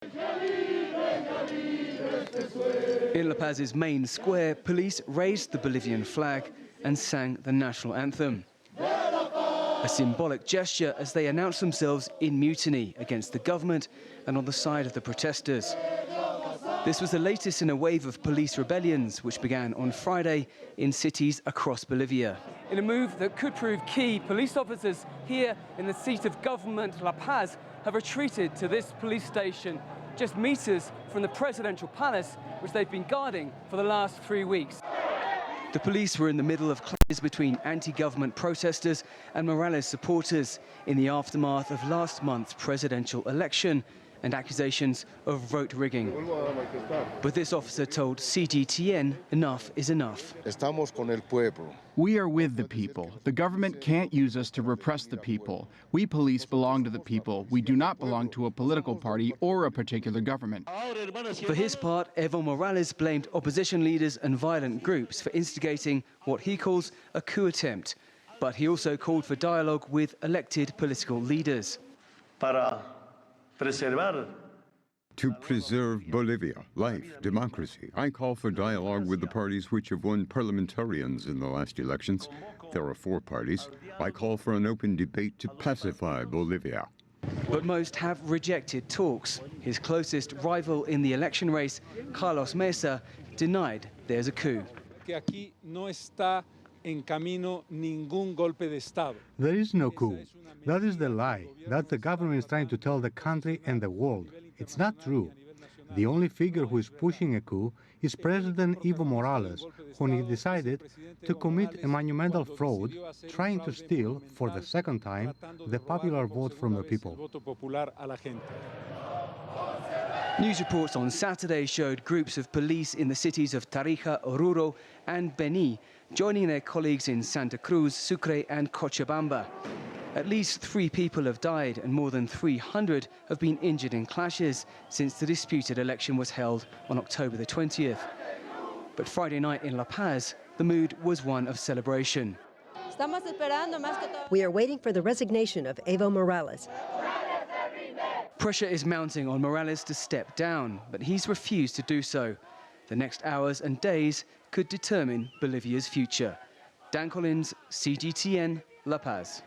In La Paz's main square, police raised the Bolivian flag and sang the national anthem. A symbolic gesture as they announced themselves in mutiny against the government and on the side of the protesters. This was the latest in a wave of police rebellions which began on Friday in cities across Bolivia. In a move that could prove key, police officers here in the seat of government, La Paz, have retreated to this police station just meters from the presidential palace, which they've been guarding for the last 3 weeks. The police were in the middle of clashes between anti-government protesters and Morales supporters in the aftermath of last month's presidential election and accusations of vote rigging. But this officer told CGTN enough is enough. Estamos con el pueblo. We are with the people. The government can't use us to repress the people. We police belong to the people. We do not belong to a political party or a particular government. For his part, Evo Morales blamed opposition leaders and violent groups for instigating what he calls a coup attempt. But he also called for dialogue with elected political leaders. To preserve Bolivia, life, democracy, I call for dialogue with the parties which have won parliamentarians in the last elections. There are 4 parties. I call for an open debate to pacify Bolivia. But most have rejected talks. His closest rival in the election race, Carlos Mesa, denied there's a coup. There is no coup. That is the lie that the government is trying to tell the country and the world. It's not true. The only figure who is pushing a coup is President Evo Morales, when he decided to commit a monumental fraud, trying to steal, for the second time, the popular vote from the people. News reports on Saturday showed groups of police in the cities of Tarija, Oruro and Beni joining their colleagues in Santa Cruz, Sucre and Cochabamba. At least 3 people have died and more than 300 have been injured in clashes since the disputed election was held on October the 20th. But Friday night in La Paz, the mood was one of celebration. We are waiting for the resignation of Evo Morales. Pressure is mounting on Morales to step down, but he's refused to do so. The next hours and days could determine Bolivia's future. Dan Collyns, CGTN, La Paz.